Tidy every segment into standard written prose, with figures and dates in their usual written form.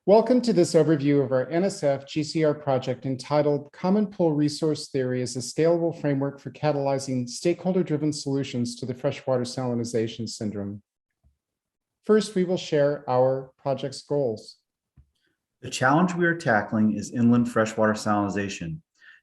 Welcome to this overview of our NSF GCR project entitled Common Pool Resource Theory as a Scalable Framework for Catalyzing Stakeholder-Driven Solutions to the Freshwater Salinization Syndrome. First, we will share our project's goals. The challenge we are tackling is inland freshwater salinization.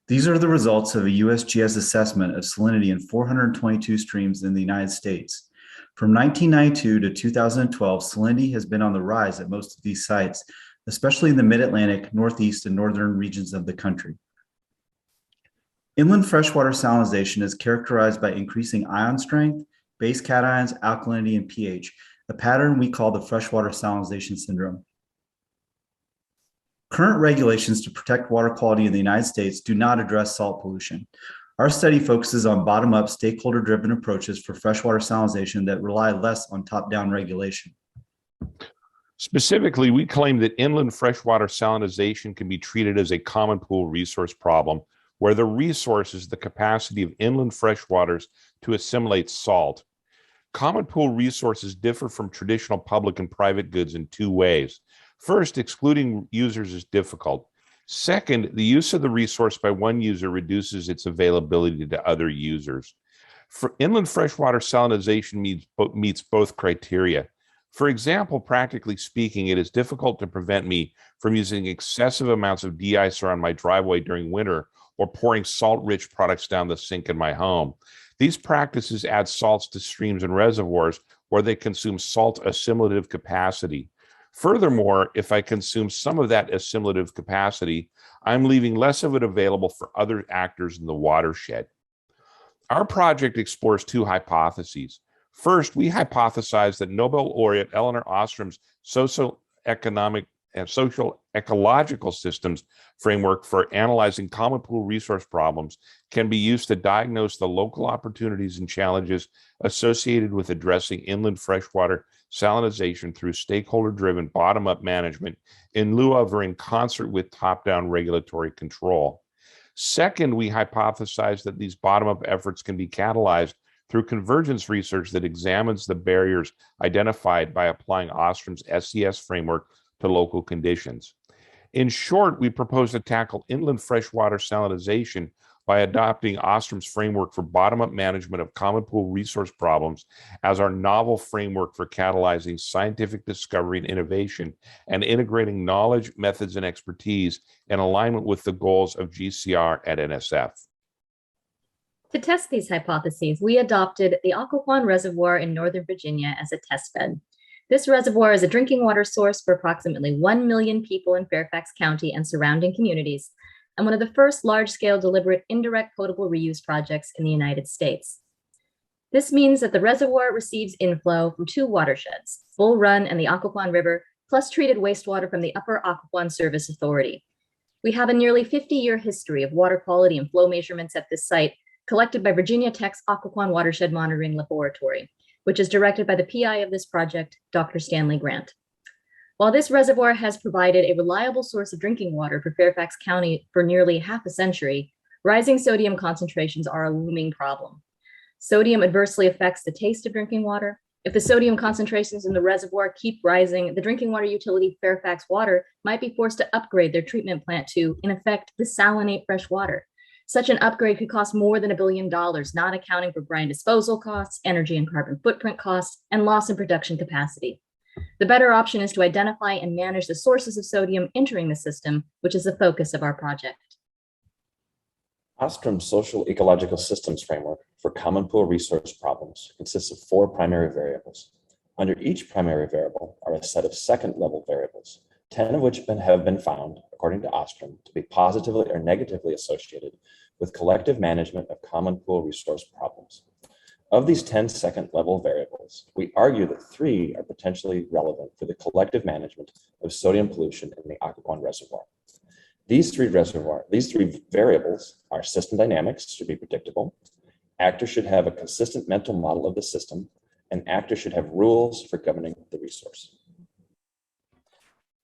These are the results of a USGS assessment of salinity in 422 streams in the United States. From 1992 to 2012, salinity has been on the rise at most of these sites, especially in the mid-Atlantic, northeast, and northern regions of the country. Inland freshwater salinization is characterized by increasing ion strength, base cations, alkalinity, and pH, a pattern we call the Freshwater Salinization Syndrome. Current regulations to protect water quality in the United States do not address salt pollution. Our study focuses on bottom-up, stakeholder-driven approaches for freshwater salinization that rely less on top-down regulation. Specifically, we claim that inland freshwater salinization can be treated as a common pool resource problem, where the resource is the capacity of inland freshwaters to assimilate salt. Common pool resources differ from traditional public and private goods in two ways. First, excluding users is difficult. Second, the use of the resource by one user reduces its availability to other users. For inland freshwater salinization meets both criteria. For example, practically speaking, it is difficult to prevent me from using excessive amounts of de-icer on my driveway during winter or pouring salt-rich products down the sink in my home. These practices add salts to streams and reservoirs where they consume salt assimilative capacity. Furthermore, if I consume some of that assimilative capacity, I'm leaving less of it available for other actors in the watershed. Our project explores two hypotheses. First, we hypothesize that Nobel laureate Elinor Ostrom's socioeconomic and social ecological systems framework for analyzing common pool resource problems can be used to diagnose the local opportunities and challenges associated with addressing inland freshwater salinization through stakeholder-driven bottom-up management in lieu of or in concert with top-down regulatory control. Second, we hypothesize that these bottom-up efforts can be catalyzed through convergence research that examines the barriers identified by applying Ostrom's SES framework to local conditions. In short, we propose to tackle inland freshwater salinization by adopting Ostrom's framework for bottom-up management of common pool resource problems as our novel framework for catalyzing scientific discovery and innovation and integrating knowledge, methods, and expertise in alignment with the goals of GCR at NSF. To test these hypotheses, we adopted the Occoquan Reservoir in Northern Virginia as a test bed. This reservoir is a drinking water source for approximately 1 million people in Fairfax County and surrounding communities, and one of the first large-scale deliberate indirect potable reuse projects in the United States. This means that the reservoir receives inflow from two watersheds, Bull Run and the Occoquan River, plus treated wastewater from the Upper Occoquan Service Authority. We have a nearly 50-year history of water quality and flow measurements at this site, collected by Virginia Tech's Occoquan Watershed Monitoring Laboratory, which is directed by the PI of this project, Dr. Stanley Grant. While this reservoir has provided a reliable source of drinking water for Fairfax County for nearly half a century, rising sodium concentrations are a looming problem. Sodium adversely affects the taste of drinking water. If the sodium concentrations in the reservoir keep rising, the drinking water utility Fairfax Water might be forced to upgrade their treatment plant to, in effect, desalinate fresh water. Such an upgrade could cost more than $1 billion, not accounting for brine disposal costs, energy and carbon footprint costs, and loss in production capacity. The better option is to identify and manage the sources of sodium entering the system, which is the focus of our project. Ostrom's social ecological systems framework for common pool resource problems consists of 4 primary variables. Under each primary variable are a set of second-level variables, 10 of which have been found, according to Ostrom, to be positively or negatively associated with collective management of common pool resource problems. Of these 10 second-level variables, we argue that 3 are potentially relevant for the collective management of sodium pollution in the Occoquan Reservoir. These three variables are system dynamics should be predictable, actors should have a consistent mental model of the system, and actors should have rules for governing the resource.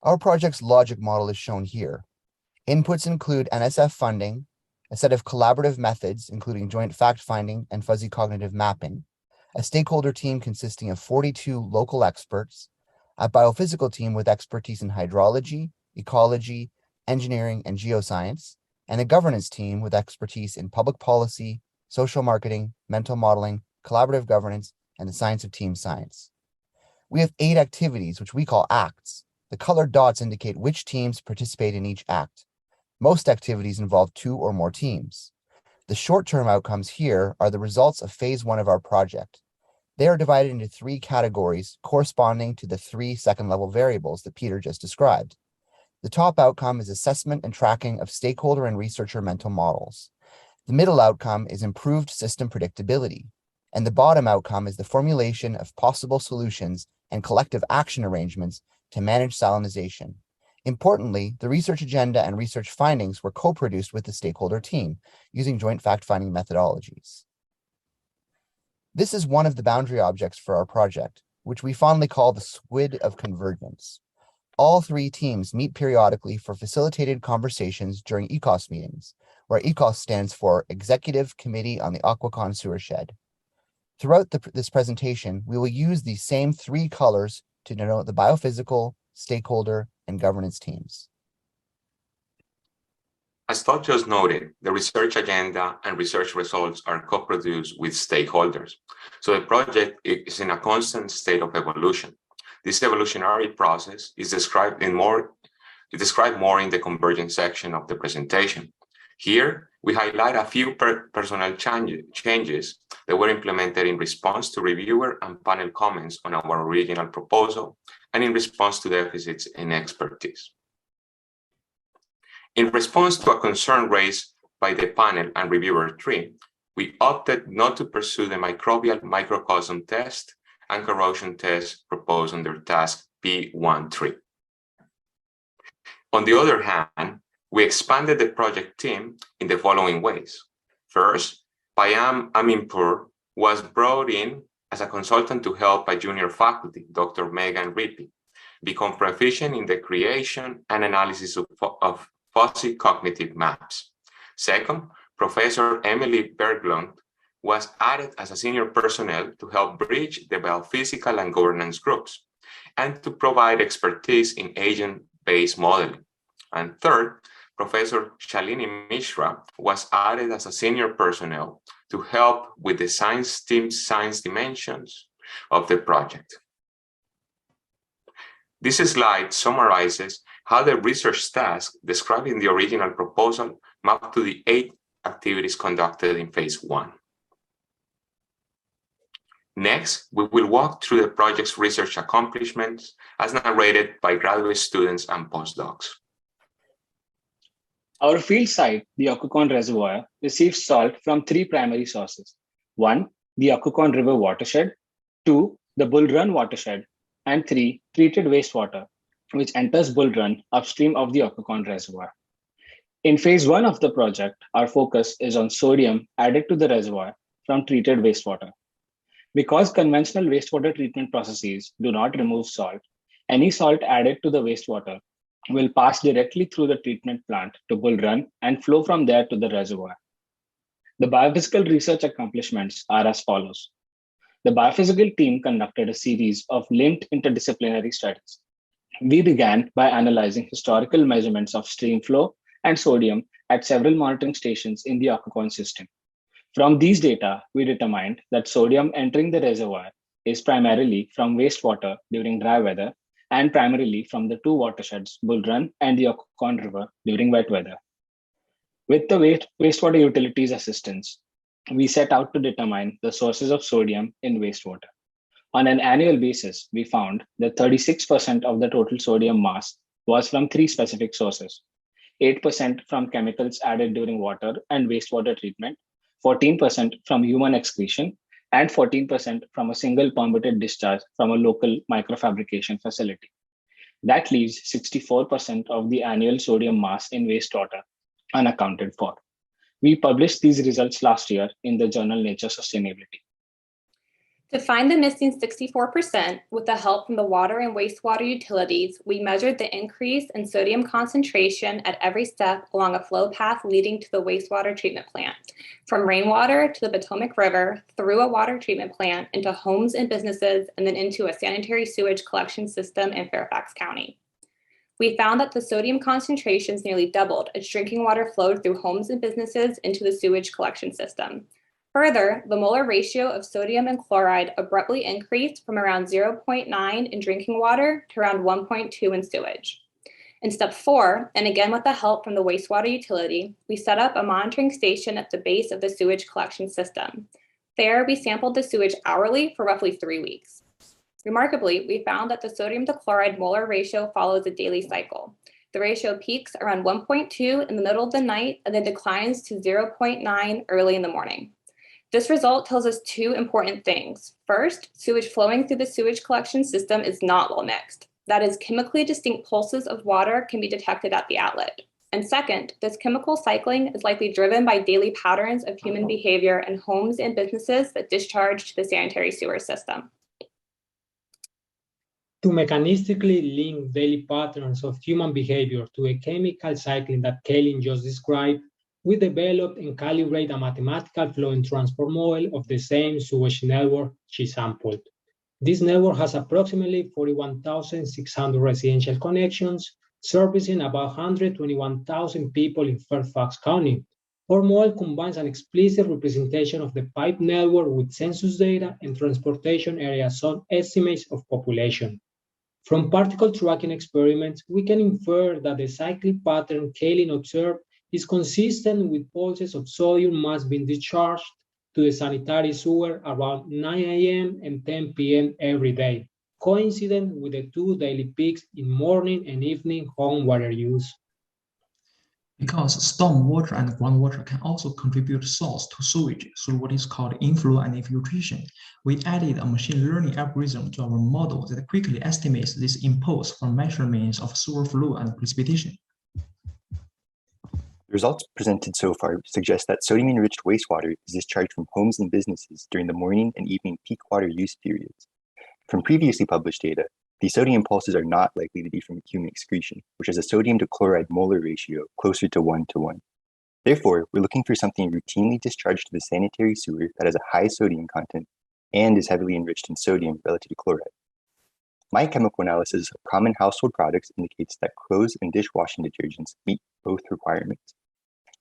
Our project's logic model is shown here. Inputs include NSF funding, a set of collaborative methods, including joint fact-finding and fuzzy cognitive mapping, a stakeholder team consisting of 42 local experts, a biophysical team with expertise in hydrology, ecology, engineering, and geoscience, and a governance team with expertise in public policy, social marketing, mental modeling, collaborative governance, and the science of team science. We have 8 activities, which we call acts. The colored dots indicate which teams participate in each act. Most activities involve 2 or more teams. The short-term outcomes here are the results of phase 1 of our project. They are divided into 3 categories corresponding to the 3 second-level variables that Peter just described. The top outcome is assessment and tracking of stakeholder and researcher mental models. The middle outcome is improved system predictability. And the bottom outcome is the formulation of possible solutions and collective action arrangements to manage salinization. Importantly, the research agenda and research findings were co-produced with the stakeholder team using joint fact-finding methodologies. This is one of the boundary objects for our project, which we fondly call the squid of convergence. All 3 teams meet periodically for facilitated conversations during ECOS meetings, where ECOS stands for Executive Committee on the Aquacon Sewershed. Throughout this presentation, we will use these same 3 colors to denote the biophysical, stakeholder, and governance teams. As Todd just noted, the research agenda and research results are co-produced with stakeholders. So the project is in a constant state of evolution. This evolutionary process is described more in the Convergence section of the presentation. Here, we highlight a few personnel changes that were implemented in response to reviewer and panel comments on our original proposal and in response to deficits in expertise. In response to a concern raised by the panel and reviewer 3, we opted not to pursue the microbial microcosm test and corrosion test proposed under task P13. On the other hand, we expanded the project team in the following ways. First, Payam Aminpur was brought in as a consultant to help a junior faculty, Dr. Megan Rippy, become proficient in the creation and analysis of fuzzy cognitive maps. Second, Professor Emily Birkland was added as a senior personnel to help bridge the biophysical and governance groups and to provide expertise in agent-based modeling. And third, Professor Shalini Mishra was added as a senior personnel to help with the science dimensions of the project. This slide summarizes how the research tasks described in the original proposal map to the 8 activities conducted in phase 1. Next, we will walk through the project's research accomplishments as narrated by graduate students and postdocs. Our field site, the Occoquan Reservoir, receives salt from 3 primary sources. 1, the Occoquan River watershed, 2, the Bull Run watershed, and 3, treated wastewater, which enters Bull Run upstream of the Occoquan Reservoir. In phase 1 of the project, our focus is on sodium added to the reservoir from treated wastewater. Because conventional wastewater treatment processes do not remove salt, any salt added to the wastewater will pass directly through the treatment plant to Bull Run and flow from there to the reservoir. The biophysical research accomplishments are as follows. The biophysical team conducted a series of linked interdisciplinary studies. We began by analyzing historical measurements of stream flow and sodium at several monitoring stations in the Occoquan system. From these data, we determined that sodium entering the reservoir is primarily from wastewater during dry weather and primarily from the 2 watersheds, Bull Run and the Occoquan River during wet weather. With the wastewater utilities assistance, we set out to determine the sources of sodium in wastewater. On an annual basis, we found that 36% of the total sodium mass was from 3 specific sources: 8% from chemicals added during water and wastewater treatment, 14% from human excretion, and 14% from a single permitted discharge from a local microfabrication facility. That leaves 64% of the annual sodium mass in wastewater unaccounted for. We published these results last year in the journal Nature Sustainability. To find the missing 64%, with the help from the water and wastewater utilities, we measured the increase in sodium concentration at every step along a flow path leading to the wastewater treatment plant, from rainwater to the Potomac River, through a water treatment plant, into homes and businesses, and then into a sanitary sewage collection system in Fairfax County. We found that the sodium concentrations nearly doubled as drinking water flowed through homes and businesses into the sewage collection system. Further, the molar ratio of sodium and chloride abruptly increased from around 0.9 in drinking water to around 1.2 in sewage. In step 4, and again with the help from the wastewater utility, we set up a monitoring station at the base of the sewage collection system. There, we sampled the sewage hourly for roughly 3 weeks. Remarkably, we found that the sodium to chloride molar ratio follows a daily cycle. The ratio peaks around 1.2 in the middle of the night and then declines to 0.9 early in the morning. This result tells us 2 important things. First, sewage flowing through the sewage collection system is not well mixed. That is, chemically distinct pulses of water can be detected at the outlet. And second, this chemical cycling is likely driven by daily patterns of human behavior in homes and businesses that discharge to the sanitary sewer system. To mechanistically link daily patterns of human behavior to a chemical cycling that Kaylin just described, we developed and calibrated a mathematical flow and transport model of the same sewage network she sampled. This network has approximately 41,600 residential connections, servicing about 121,000 people in Fairfax County. Our model combines an explicit representation of the pipe network with census data and transportation area zone estimates of population. From particle tracking experiments, we can infer that the cyclic pattern Kaylin observed is consistent with pulses of sodium mass being discharged to the sanitary sewer around 9 a.m. and 10 p.m. every day, coincident with the 2 daily peaks in morning and evening home water use. Because storm water and groundwater can also contribute salts to sewage through what is called inflow and infiltration, we added a machine learning algorithm to our model that quickly estimates this impulse from measurements of sewer flow and precipitation. The results presented so far suggest that sodium-enriched wastewater is discharged from homes and businesses during the morning and evening peak water use periods. From previously published data, these sodium pulses are not likely to be from human excretion, which has a sodium to chloride molar ratio closer to 1:1. Therefore, we're looking for something routinely discharged to the sanitary sewer that has a high sodium content and is heavily enriched in sodium relative to chloride. My chemical analysis of common household products indicates that clothes and dishwashing detergents meet both requirements.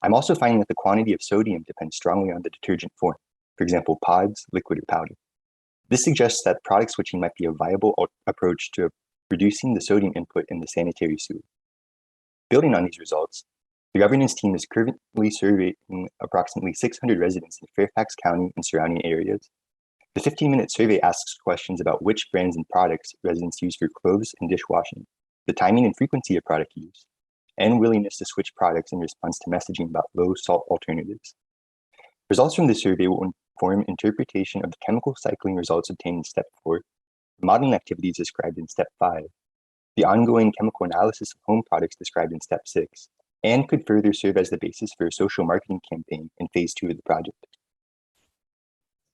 I'm also finding that the quantity of sodium depends strongly on the detergent form, for example, pods, liquid, or powder. This suggests that product switching might be a viable approach to reducing the sodium input in the sanitary sewer. Building on these results, the governance team is currently surveying approximately 600 residents in Fairfax County and surrounding areas. The 15-minute survey asks questions about which brands and products residents use for clothes and dishwashing, the timing and frequency of product use, and willingness to switch products in response to messaging about low-salt alternatives. Results from this survey will inform interpretation of the chemical cycling results obtained in Step 4, the modeling activities described in Step 5, the ongoing chemical analysis of home products described in Step 6, and could further serve as the basis for a social marketing campaign in Phase 2 of the project.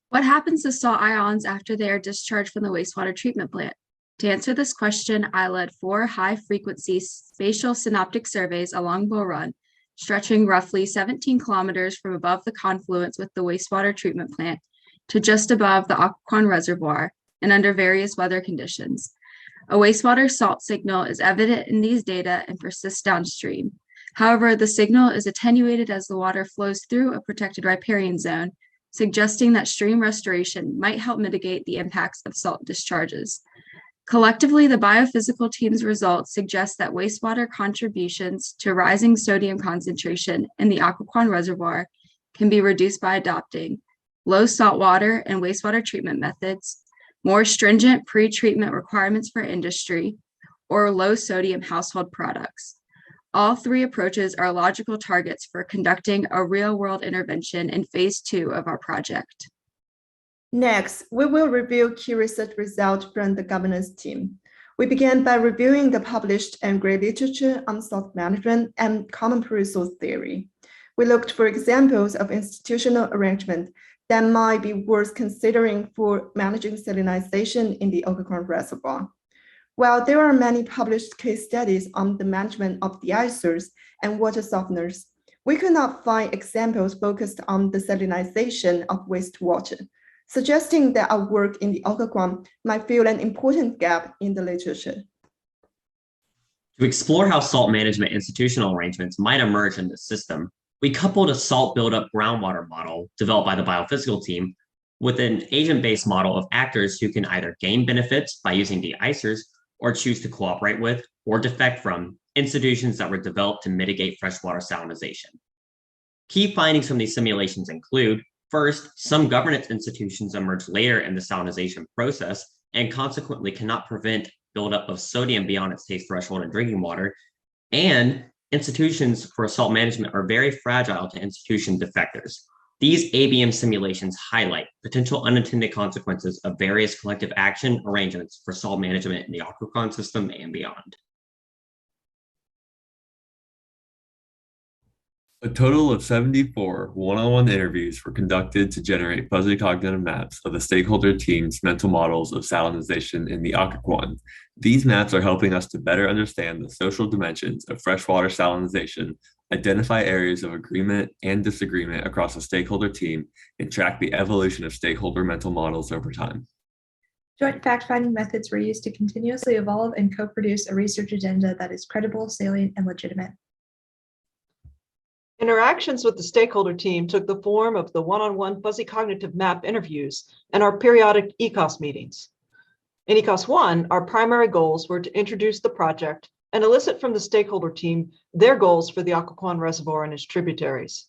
What happens to salt ions after they are discharged from the wastewater treatment plant? To answer this question, I led 4 high-frequency spatial synoptic surveys along Bull Run, stretching roughly 17 kilometers from above the confluence with the wastewater treatment plant to just above the Occoquan Reservoir and under various weather conditions. A wastewater salt signal is evident in these data and persists downstream. However, the signal is attenuated as the water flows through a protected riparian zone, suggesting that stream restoration might help mitigate the impacts of salt discharges. Collectively, the biophysical team's results suggest that wastewater contributions to rising sodium concentration in the Occoquan Reservoir can be reduced by adopting low salt water and wastewater treatment methods, more stringent pre-treatment requirements for industry, or low sodium household products. All 3 approaches are logical targets for conducting a real-world intervention in Phase 2 of our project. Next, we will review key research results from the governance team. We began by reviewing the published and gray literature on salt management and common pool resource theory. We looked for examples of institutional arrangement that might be worth considering for managing salinization in the Occoquan Reservoir. While there are many published case studies on the management of deicers and water softeners, we could not find examples focused on the salinization of wastewater, suggesting that our work in the Occoquan might fill an important gap in the literature. To explore how salt management institutional arrangements might emerge in the system, we coupled a salt buildup groundwater model developed by the biophysical team with an agent-based model of actors who can either gain benefits by using deicers or choose to cooperate with or defect from institutions that were developed to mitigate freshwater salinization. Key findings from these simulations include, first, some governance institutions emerge later in the salinization process and consequently cannot prevent buildup of sodium beyond its taste threshold in drinking water, and institutions for salt management are very fragile to institution defectors. These ABM simulations highlight potential unintended consequences of various collective action arrangements for salt management in the Occoquan system and beyond. A total of 74 one-on-one interviews were conducted to generate fuzzy cognitive maps of the stakeholder team's mental models of salinization in the Occoquan. These maps are helping us to better understand the social dimensions of freshwater salinization, identify areas of agreement and disagreement across the stakeholder team, and track the evolution of stakeholder mental models over time. Joint fact-finding methods were used to continuously evolve and co-produce a research agenda that is credible, salient, and legitimate. Interactions with the stakeholder team took the form of the one-on-one fuzzy cognitive map interviews and our periodic ECOS meetings. In ECOS 1, our primary goals were to introduce the project and elicit from the stakeholder team their goals for the Occoquan Reservoir and its tributaries.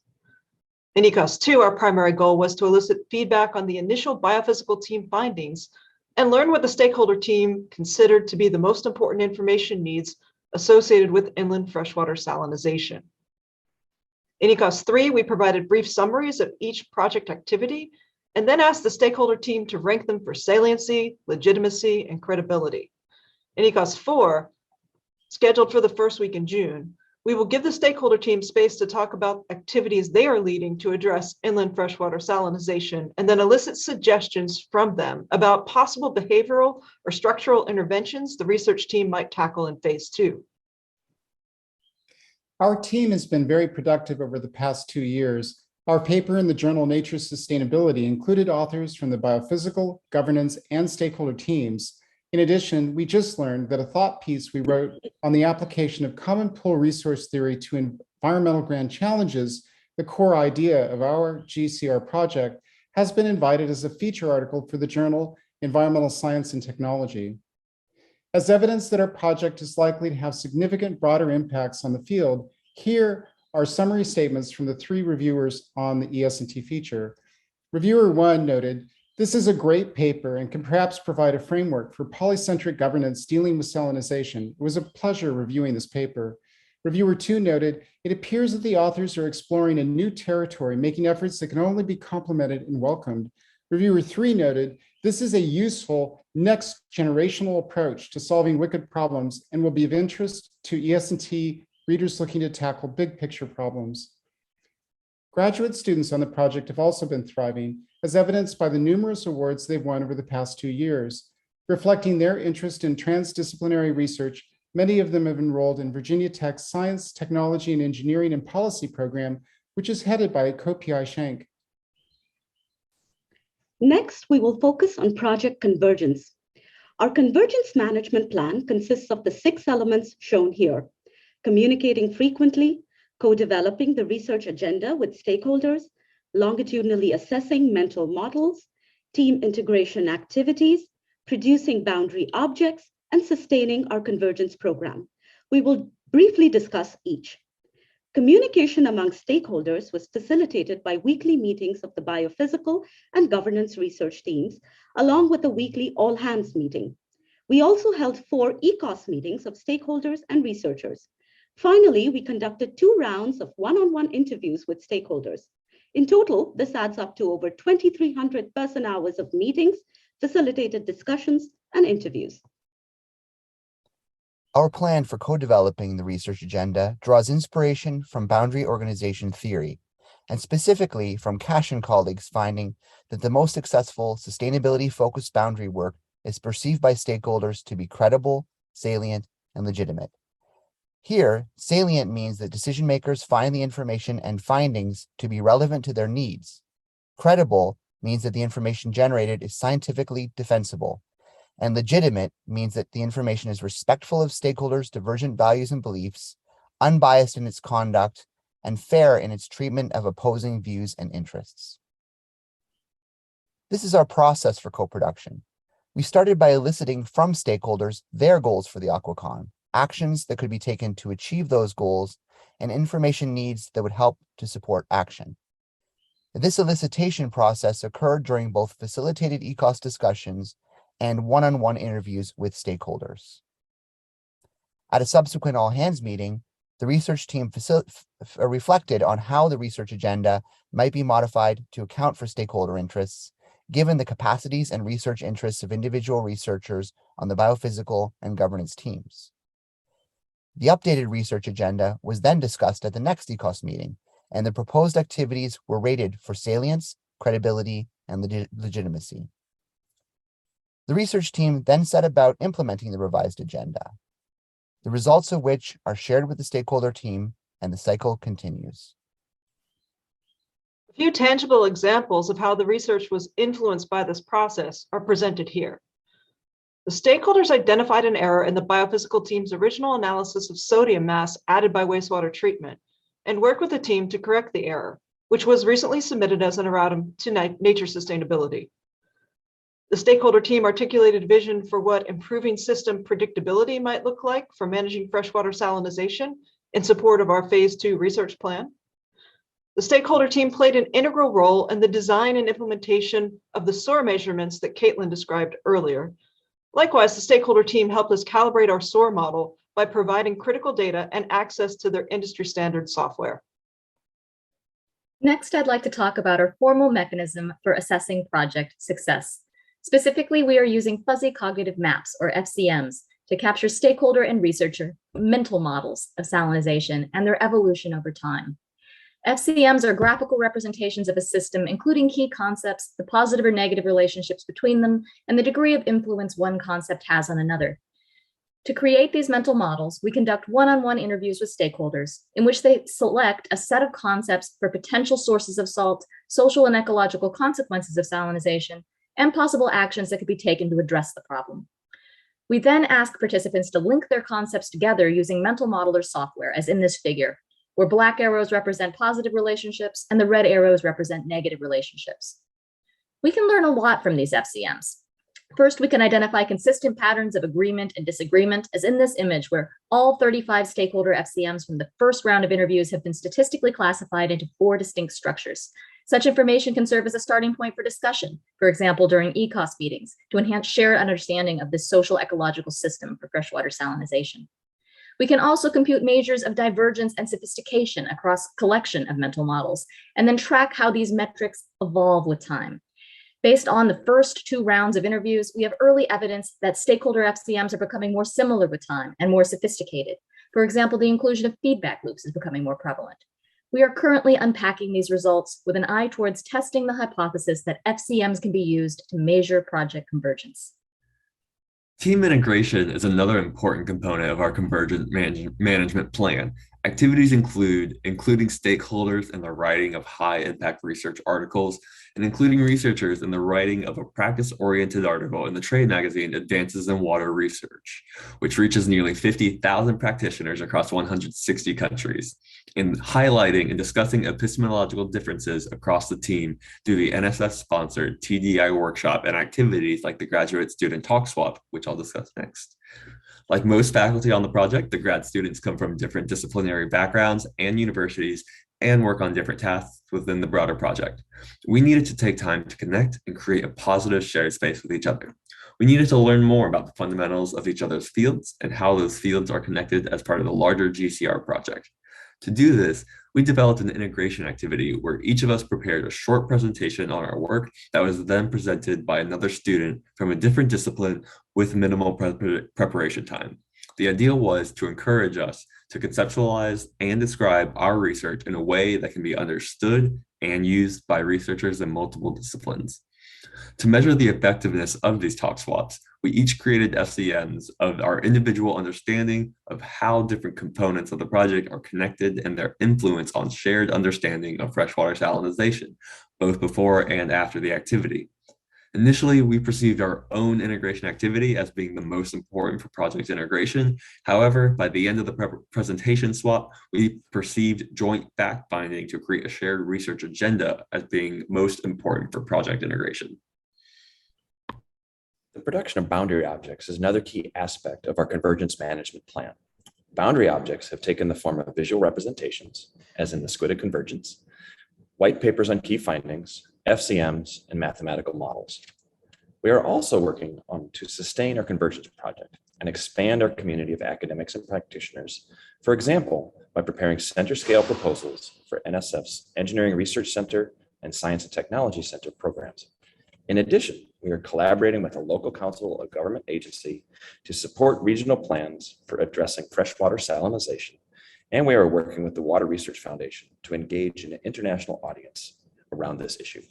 In ECOS 2, our primary goal was to elicit feedback on the initial biophysical team findings and learn what the stakeholder team considered to be the most important information needs associated with inland freshwater salinization. In ECOS 3, we provided brief summaries of each project activity and then asked the stakeholder team to rank them for saliency, legitimacy, and credibility. In ECOS 4, scheduled for the first week in June, we will give the stakeholder team space to talk about activities they are leading to address inland freshwater salinization and then elicit suggestions from them about possible behavioral or structural interventions the research team might tackle in phase 2. Our team has been very productive over the past 2 years. Our paper in the journal Nature Sustainability included authors from the biophysical, governance, and stakeholder teams. In addition, we just learned that a thought piece we wrote on the application of common pool resource theory to environmental grand challenges, the core idea of our GCR project, has been invited as a feature article for the journal Environmental Science and Technology. As evidence that our project is likely to have significant broader impacts on the field, here are summary statements from the 3 reviewers on the ES&T feature. Reviewer 1 noted, "This is a great paper and can perhaps provide a framework for polycentric governance dealing with salinization. It was a pleasure reviewing this paper." Reviewer 2 noted, "It appears that the authors are exploring a new territory, making efforts that can only be complimented and welcomed." Reviewer 3 noted, "This is a useful next generational approach to solving wicked problems and will be of interest to ES&T readers looking to tackle big picture problems." Graduate students on the project have also been thriving, as evidenced by the numerous awards they've won over the past 2 years. Reflecting their interest in transdisciplinary research, many of them have enrolled in Virginia Tech's Science, Technology, and Engineering and Policy program, which is headed by Co-PI Schenk. Next, we will focus on Project Convergence. Our convergence management plan consists of the 6 elements shown here: communicating frequently, co-developing the research agenda with stakeholders, longitudinally assessing mental models, team integration activities, producing boundary objects, and sustaining our convergence program. We will briefly discuss each. Communication among stakeholders was facilitated by weekly meetings of the biophysical and governance research teams, along with a weekly all-hands meeting. We also held 4 ECOS meetings of stakeholders and researchers. Finally, we conducted 2 rounds of one-on-one interviews with stakeholders. In total, this adds up to over 2,300 person-hours of meetings, facilitated discussions, and interviews. Our plan for co-developing the research agenda draws inspiration from boundary organization theory and specifically from Cash and colleagues finding that the most successful sustainability-focused boundary work is perceived by stakeholders to be credible, salient, and legitimate. Here, salient means that decision makers find the information and findings to be relevant to their needs. Credible means that the information generated is scientifically defensible. And legitimate means that the information is respectful of stakeholders' divergent values and beliefs, unbiased in its conduct, and fair in its treatment of opposing views and interests. This is our process for co-production. We started by eliciting from stakeholders their goals for the AquaCon, actions that could be taken to achieve those goals, and information needs that would help to support action. This elicitation process occurred during both facilitated ECOS discussions and one-on-one interviews with stakeholders. At a subsequent all-hands meeting, the research team reflected on how the research agenda might be modified to account for stakeholder interests, given the capacities and research interests of individual researchers on the biophysical and governance teams. The updated research agenda was then discussed at the next ECOS meeting, and the proposed activities were rated for salience, credibility, and legitimacy. The research team then set about implementing the revised agenda, the results of which are shared with the stakeholder team, and the cycle continues. A few tangible examples of how the research was influenced by this process are presented here. The stakeholders identified an error in the biophysical team's original analysis of sodium mass added by wastewater treatment and worked with the team to correct the error, which was recently submitted as an erratum to Nature Sustainability. The stakeholder team articulated a vision for what improving system predictability might look like for managing freshwater salinization in support of our Phase 2 research plan. The stakeholder team played an integral role in the design and implementation of the SOAR measurements that Caitlin described earlier. Likewise, the stakeholder team helped us calibrate our SOAR model by providing critical data and access to their industry standard software. Next, I'd like to talk about our formal mechanism for assessing project success. Specifically, we are using fuzzy cognitive maps, or FCMs, to capture stakeholder and researcher mental models of salinization and their evolution over time. FCMs are graphical representations of a system, including key concepts, the positive or negative relationships between them, and the degree of influence one concept has on another. To create these mental models, we conduct one-on-one interviews with stakeholders in which they select a set of concepts for potential sources of salt, social and ecological consequences of salinization, and possible actions that could be taken to address the problem. We then ask participants to link their concepts together using mental modeler software, as in this figure, where black arrows represent positive relationships and the red arrows represent negative relationships. We can learn a lot from these FCMs. First, we can identify consistent patterns of agreement and disagreement, as in this image, where all 35 stakeholder FCMs from the first round of interviews have been statistically classified into 4 distinct structures. Such information can serve as a starting point for discussion, for example, during ECOS meetings, to enhance shared understanding of the social ecological system for freshwater salinization. We can also compute measures of divergence and sophistication across collection of mental models, and then track how these metrics evolve with time. Based on the first 2 rounds of interviews, we have early evidence that stakeholder FCMs are becoming more similar with time and more sophisticated. For example, the inclusion of feedback loops is becoming more prevalent. We are currently unpacking these results with an eye towards testing the hypothesis that FCMs can be used to measure project convergence. Team integration is another important component of our convergent management plan. Activities including stakeholders in the writing of high-impact research articles, and including researchers in the writing of a practice-oriented article in the trade magazine Advances in Water Research, which reaches nearly 50,000 practitioners across 160 countries, in highlighting and discussing epistemological differences across the team through the NSF-sponsored TDI workshop and activities like the Graduate Student Talk Swap, which I'll discuss next. Like most faculty on the project, the grad students come from different disciplinary backgrounds and universities and work on different tasks within the broader project. We needed to take time to connect and create a positive shared space with each other. We needed to learn more about the fundamentals of each other's fields and how those fields are connected as part of the larger GCR project. To do this, we developed an integration activity where each of us prepared a short presentation on our work that was then presented by another student from a different discipline with minimal preparation time. The idea was to encourage us to conceptualize and describe our research in a way that can be understood and used by researchers in multiple disciplines. To measure the effectiveness of these talk swaps, we each created FCMs of our individual understanding of how different components of the project are connected and their influence on shared understanding of freshwater salinization, both before and after the activity. Initially, we perceived our own integration activity as being the most important for project integration. However, by the end of the presentation swap, we perceived joint fact-finding to create a shared research agenda as being most important for project integration. The production of boundary objects is another key aspect of our convergence management plan. Boundary objects have taken the form of visual representations, as in the SQUIDA convergence, white papers on key findings, FCMs, and mathematical models. We are also working on to sustain our convergence project and expand our community of academics and practitioners, for example, by preparing center scale proposals for NSF's Engineering Research Center and Science and Technology Center programs. In addition, we are collaborating with a local council of government agency to support regional plans for addressing freshwater salinization, and we are working with the Water Research Foundation to engage in an international audience around this issue.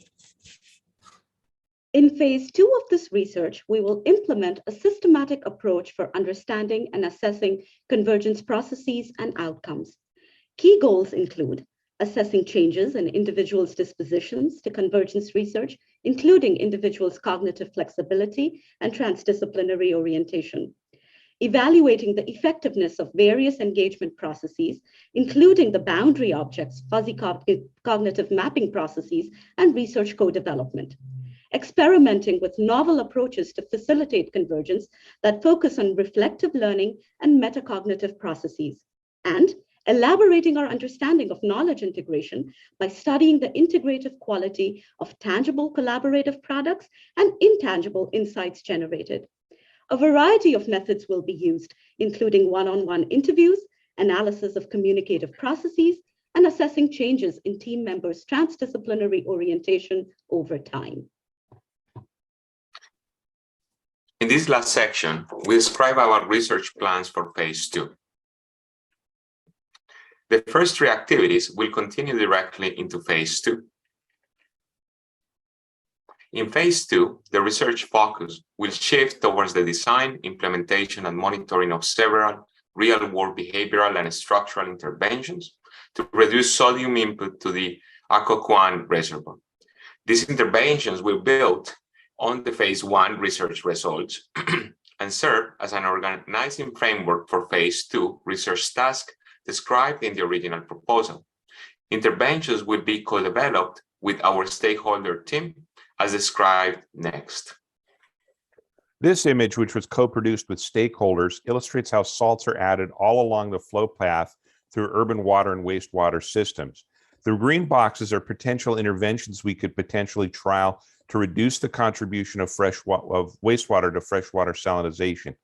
In phase 2 of this research, we will implement a systematic approach for understanding and assessing convergence processes and outcomes. Key goals include assessing changes in individuals' dispositions to convergence research, including individuals' cognitive flexibility and transdisciplinary orientation. Evaluating the effectiveness of various engagement processes, including the boundary objects, fuzzy cognitive mapping processes, and research co-development. Experimenting with novel approaches to facilitate convergence that focus on reflective learning and metacognitive processes. And elaborating our understanding of knowledge integration by studying the integrative quality of tangible collaborative products and intangible insights generated. A variety of methods will be used, including one-on-one interviews, analysis of communicative processes, and assessing changes in team members' transdisciplinary orientation over time. In this last section, we describe our research plans for phase 2. The first 3 activities will continue directly into phase 2. In phase 2, the research focus will shift towards the design, implementation, and monitoring of several real-world behavioral and structural interventions to reduce sodium input to the Occoquan reservoir. These interventions will build on the phase 1 research results and serve as an organizing framework for phase 2 research tasks described in the original proposal. Interventions will be co-developed with our stakeholder team as described next. This image, which was co-produced with stakeholders, illustrates how salts are added all along the flow path through urban water and wastewater systems. The green boxes are potential interventions we could potentially trial to reduce the contribution of wastewater to freshwater salinization.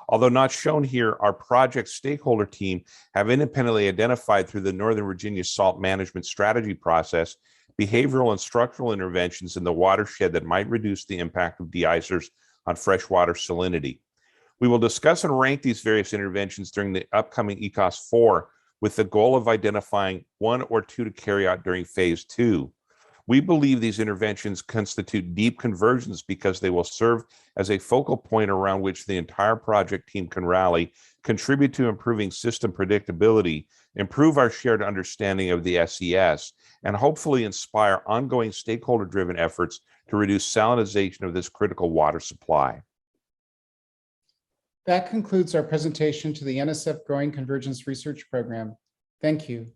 Although not shown here, our project stakeholder team have independently identified through the Northern Virginia Salt Management Strategy process behavioral and structural interventions in the watershed that might reduce the impact of deicers on freshwater salinity. We will discuss and rank these various interventions during the upcoming ECOS 4 with the goal of identifying 1 or 2 to carry out during phase 2. We believe these interventions constitute deep convergence because they will serve as a focal point around which the entire project team can rally, contribute to improving system predictability, improve our shared understanding of the SES, and hopefully inspire ongoing stakeholder-driven efforts to reduce salinization of this critical water supply. That concludes our presentation to the NSF Growing Convergence Research Program. Thank you.